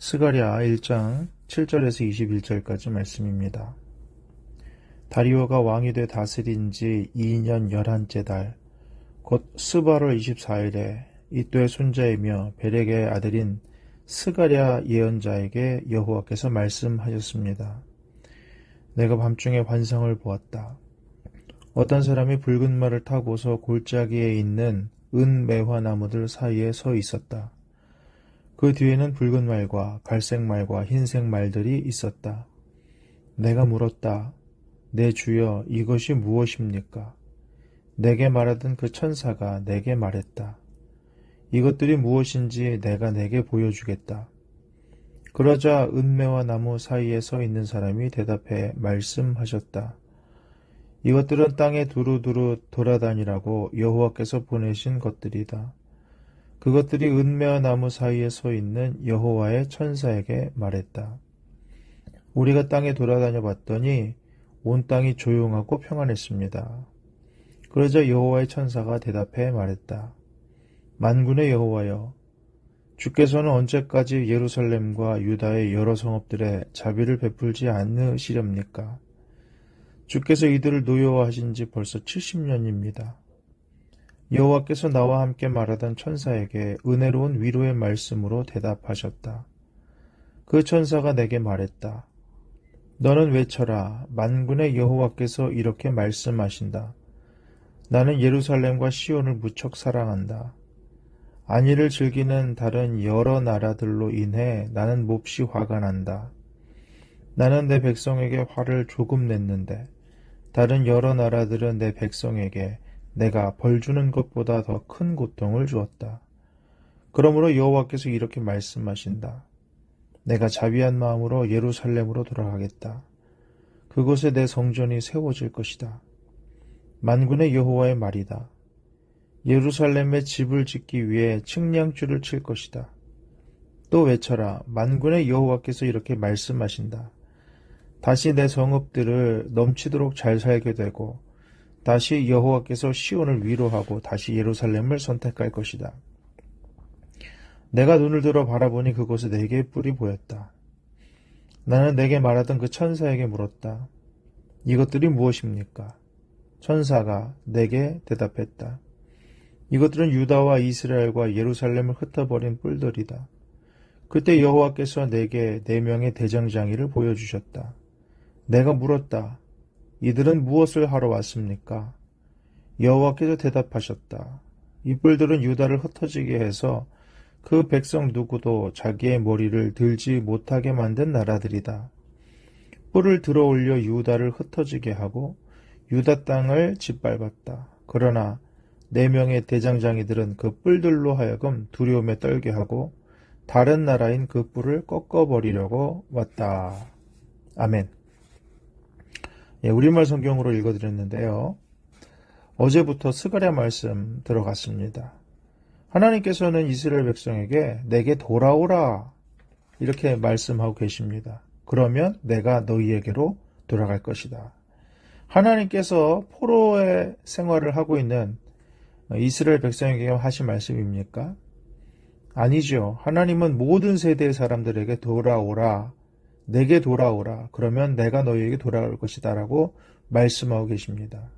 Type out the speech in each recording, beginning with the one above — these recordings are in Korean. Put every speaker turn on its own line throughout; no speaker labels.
스가랴 1장 7절에서 21절까지 말씀입니다. 다리오가 왕이 돼 다스린 지 2년 11째 달, 곧 스바월 24일에 이또의 손자이며 베렉의 아들인 스가랴 예언자에게 여호와께서 말씀하셨습니다. 내가 밤중에 환상을 보았다. 어떤 사람이 붉은 말을 타고서 골짜기에 있는 은매화 나무들 사이에 서 있었다. 그 뒤에는 붉은 말과 갈색 말과 흰색 말들이 있었다. 내가 물었다. 내 주여, 이것이 무엇입니까? 내게 말하던 그 천사가 내게 말했다. 이것들이 무엇인지 내가 내게 보여주겠다. 그러자 은매화 나무 사이에 서 있는 사람이 대답해 말씀하셨다. 이것들은 땅에 두루두루 돌아다니라고 여호와께서 보내신 것들이다. 그것들이 은매화 나무 사이에 서 있는 여호와의 천사에게 말했다. 우리가 땅에 돌아다녀 봤더니 온 땅이 조용하고 평안했습니다. 그러자 여호와의 천사가 대답해 말했다. 만군의 여호와여, 주께서는 언제까지 예루살렘과 유다의 여러 성읍들에 자비를 베풀지 않으시렵니까? 주께서 이들을 노여워하신 지 벌써 70년입니다. 여호와께서 나와 함께 말하던 천사에게 은혜로운 위로의 말씀으로 대답하셨다. 그 천사가 내게 말했다. 너는 외쳐라. 만군의 여호와께서 이렇게 말씀하신다. 나는 예루살렘과 시온을 무척 사랑한다. 안위를 즐기는 다른 여러 나라들로 인해 나는 몹시 화가 난다. 나는 내 백성에게 화를 조금 냈는데 다른 여러 나라들은 내 백성에게 내가 벌 주는 것보다 더 큰 고통을 주었다. 그러므로 여호와께서 이렇게 말씀하신다. 내가 자비한 마음으로 예루살렘으로 돌아가겠다. 그곳에 내 성전이 세워질 것이다. 만군의 여호와의 말이다. 예루살렘에 집을 짓기 위해 측량줄을 칠 것이다. 또 외쳐라. 만군의 여호와께서 이렇게 말씀하신다. 다시 내 성읍들을 넘치도록 잘 살게 되고 다시 여호와께서 시온을 위로하고 다시 예루살렘을 선택할 것이다. 내가 눈을 들어 바라보니 그곳에 4개의 뿔이 보였다. 나는 내게 말하던 그 천사에게 물었다. 이것들이 무엇입니까? 천사가 내게 대답했다. 이것들은 유다와 이스라엘과 예루살렘을 흩어버린 뿔들이다. 그때 여호와께서 내게 4명의 대장장이를 보여주셨다. 내가 물었다. 이들은 무엇을 하러 왔습니까? 여호와께서 대답하셨다. 이 뿔들은 유다를 흩어지게 해서 그 백성 누구도 자기의 머리를 들지 못하게 만든 나라들이다. 뿔을 들어올려 유다를 흩어지게 하고 유다 땅을 짓밟았다. 그러나 4명의 대장장이들은 그 뿔들로 하여금 두려움에 떨게 하고 다른 나라인 그 뿔을 꺾어버리려고 왔다. 아멘. 우리말 성경으로 읽어드렸는데요. 어제부터 스가랴 말씀 들어갔습니다. 하나님께서는 이스라엘 백성에게 내게 돌아오라 이렇게 말씀하고 계십니다. 그러면 내가 너희에게로 돌아갈 것이다. 하나님께서 포로의 생활을 하고 있는 이스라엘 백성에게 하신 말씀입니까? 아니죠. 하나님은 모든 세대의 사람들에게 돌아오라. 내게 돌아오라. 그러면 내가 너희에게 돌아올 것이다 라고 말씀하고 계십니다.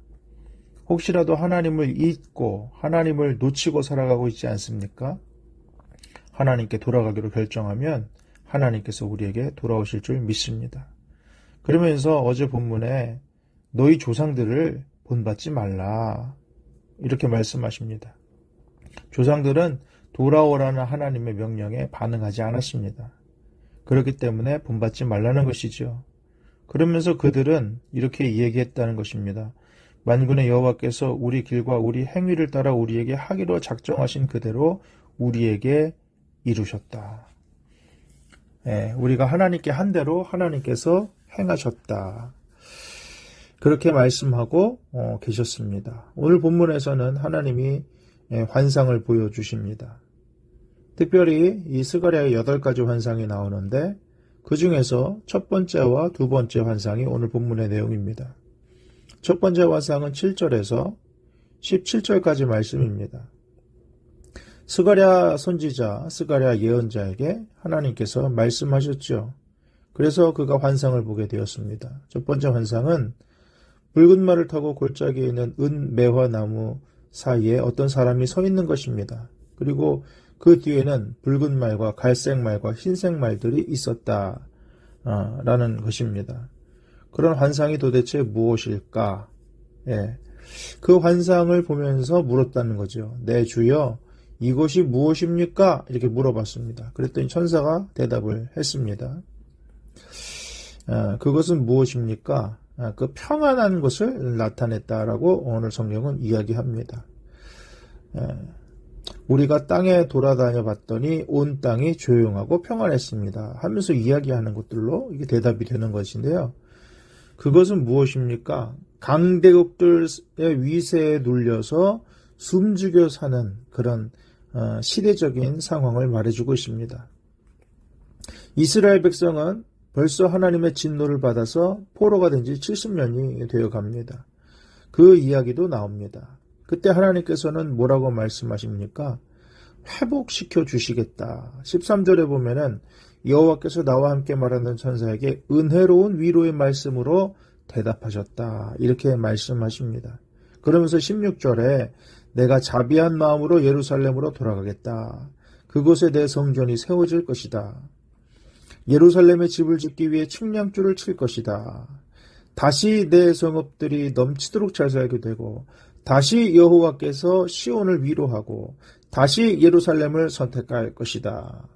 혹시라도 하나님을 잊고 하나님을 놓치고 살아가고 있지 않습니까? 하나님께 돌아가기로 결정하면 하나님께서 우리에게 돌아오실 줄 믿습니다. 그러면서 어제 본문에 너희 조상들을 본받지 말라 이렇게 말씀하십니다. 조상들은 돌아오라는 하나님의 명령에 반응하지 않았습니다. 그렇기 때문에 본받지 말라는 것이죠. 그러면서 그들은 이렇게 얘기했다는 것입니다. 만군의 여호와께서 우리 길과 우리 행위를 따라 우리에게 하기로 작정하신 그대로 우리에게 이루셨다. 우리가 하나님께 한 대로 하나님께서 행하셨다. 그렇게 말씀하고 계셨습니다. 오늘 본문에서는 하나님이 환상을 보여주십니다. 특별히 이 스가랴의 8가지 환상이 나오는데 그 중에서 첫 번째와 두 번째 환상이 오늘 본문의 내용입니다. 첫 번째 환상은 7절에서 17절까지 말씀입니다. 스가랴 선지자, 스가랴 예언자에게 하나님께서 말씀하셨죠. 그래서 그가 환상을 보게 되었습니다. 첫 번째 환상은 붉은 말을 타고 골짜기에 있는 은매화 나무 사이에 어떤 사람이 서 있는 것입니다. 그리고 그 뒤에는 붉은 말과 갈색 말과 흰색 말들이 있었다. 라는 것입니다. 그런 환상이 도대체 무엇일까? 예. 그 환상을 보면서 물었다는 거죠. 내 주여, 이것이 무엇입니까? 이렇게 물어봤습니다. 그랬더니 천사가 대답을 했습니다. 그것은 무엇입니까? 그 평안한 것을 나타냈다라고 오늘 성경은 이야기합니다. 우리가 땅에 돌아다녀 봤더니 온 땅이 조용하고 평안했습니다. 하면서 이야기하는 것들로 이게 대답이 되는 것인데요. 그것은 무엇입니까? 강대국들의 위세에 눌려서 숨죽여 사는 그런 시대적인 상황을 말해주고 있습니다. 이스라엘 백성은 벌써 하나님의 진노를 받아서 포로가 된 지 70년이 되어 갑니다. 그 이야기도 나옵니다. 그때 하나님께서는 뭐라고 말씀하십니까? 회복시켜 주시겠다. 13절에 보면은 여호와께서 나와 함께 말하는 천사에게 은혜로운 위로의 말씀으로 대답하셨다. 이렇게 말씀하십니다. 그러면서 16절에 내가 자비한 마음으로 예루살렘으로 돌아가겠다. 그곳에 내 성전이 세워질 것이다. 예루살렘의 집을 짓기 위해 측량줄을 칠 것이다. 다시 내 성읍들이 넘치도록 잘 살게 되고 다시 여호와께서 시온을 위로하고 다시 예루살렘을 선택할 것이다.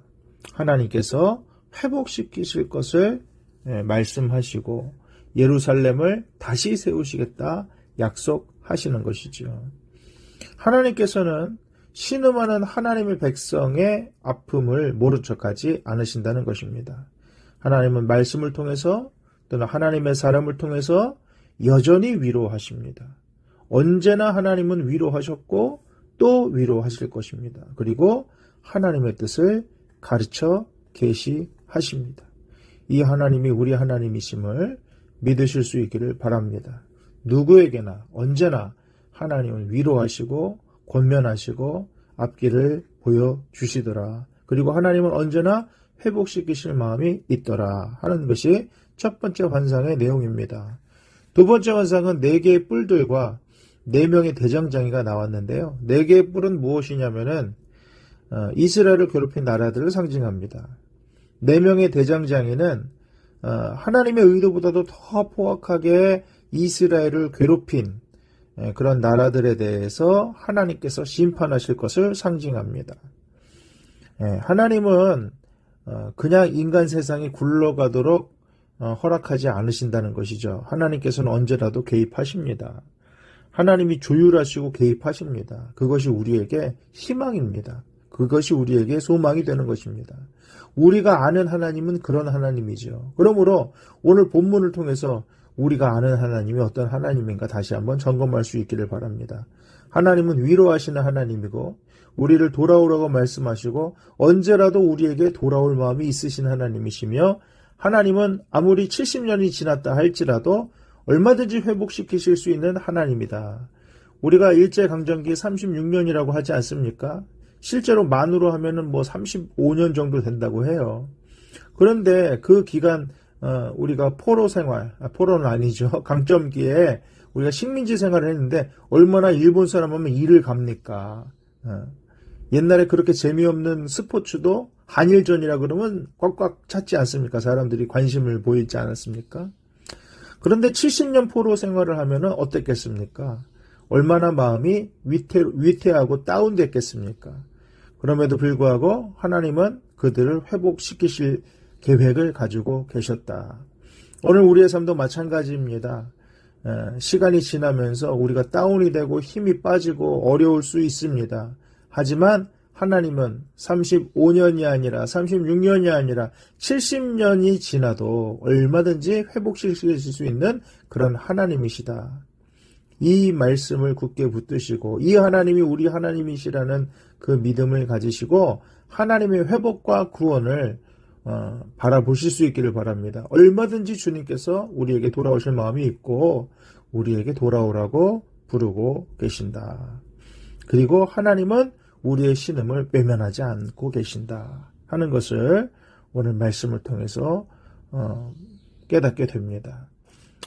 하나님께서 회복시키실 것을 말씀하시고 예루살렘을 다시 세우시겠다 약속하시는 것이죠. 하나님께서는 신음하는 하나님의 백성의 아픔을 모른 척하지 않으신다는 것입니다. 하나님은 말씀을 통해서 또는 하나님의 사람을 통해서 여전히 위로하십니다. 언제나 하나님은 위로하셨고 또 위로하실 것입니다. 그리고 하나님의 뜻을 가르쳐 계시하십니다. 이 하나님이 우리 하나님이심을 믿으실 수 있기를 바랍니다. 누구에게나 언제나 하나님은 위로하시고 권면하시고 앞길을 보여주시더라. 그리고 하나님은 언제나 회복시키실 마음이 있더라 하는 것이 첫 번째 환상의 내용입니다. 두 번째 환상은 4개의 뿔들과 4명의 대장장이가 나왔는데요. 4개의 뿔은 무엇이냐면은 이스라엘을 괴롭힌 나라들을 상징합니다. 4명의 대장장이는 하나님의 의도보다도 더 포악하게 이스라엘을 괴롭힌 그런 나라들에 대해서 하나님께서 심판하실 것을 상징합니다. 하나님은 그냥 인간 세상이 굴러가도록 허락하지 않으신다는 것이죠. 하나님께서는 언제라도 개입하십니다. 하나님이 조율하시고 개입하십니다. 그것이 우리에게 희망입니다. 그것이 우리에게 소망이 되는 것입니다. 우리가 아는 하나님은 그런 하나님이죠. 그러므로 오늘 본문을 통해서 우리가 아는 하나님이 어떤 하나님인가 다시 한번 점검할 수 있기를 바랍니다. 하나님은 위로하시는 하나님이고 우리를 돌아오라고 말씀하시고 언제라도 우리에게 돌아올 마음이 있으신 하나님이시며 하나님은 아무리 70년이 지났다 할지라도 얼마든지 회복시키실 수 있는 하나님이다. 우리가 일제강점기 36년이라고 하지 않습니까? 실제로 만으로 하면은 35년 정도 된다고 해요. 그런데 그 기간 우리가 포로 생활, 포로는 아니죠. 강점기에 우리가 식민지 생활을 했는데 얼마나 일본 사람 하면 이를 갑니까? 옛날에 그렇게 재미없는 스포츠도 한일전이라 그러면 꽉꽉 찼지 않습니까? 사람들이 관심을 보이지 않았습니까? 그런데 70년 포로 생활을 하면은 어땠겠습니까? 얼마나 마음이 위태하고 다운됐겠습니까? 그럼에도 불구하고 하나님은 그들을 회복시키실 계획을 가지고 계셨다. 오늘 우리의 삶도 마찬가지입니다. 시간이 지나면서 우리가 다운이 되고 힘이 빠지고 어려울 수 있습니다. 하지만 하나님은 35년이 아니라 36년이 아니라 70년이 지나도 얼마든지 회복시킬 수 있는 그런 하나님이시다. 이 말씀을 굳게 붙드시고 이 하나님이 우리 하나님이시라는 그 믿음을 가지시고 하나님의 회복과 구원을 바라보실 수 있기를 바랍니다. 얼마든지 주님께서 우리에게 돌아오실 마음이 있고 우리에게 돌아오라고 부르고 계신다. 그리고 하나님은 우리의 신음을 외면하지 않고 계신다 하는 것을 오늘 말씀을 통해서 깨닫게 됩니다.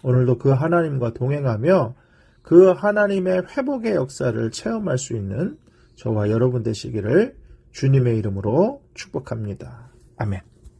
오늘도 그 하나님과 동행하며 그 하나님의 회복의 역사를 체험할 수 있는 저와 여러분 되시기를 주님의 이름으로 축복합니다. 아멘.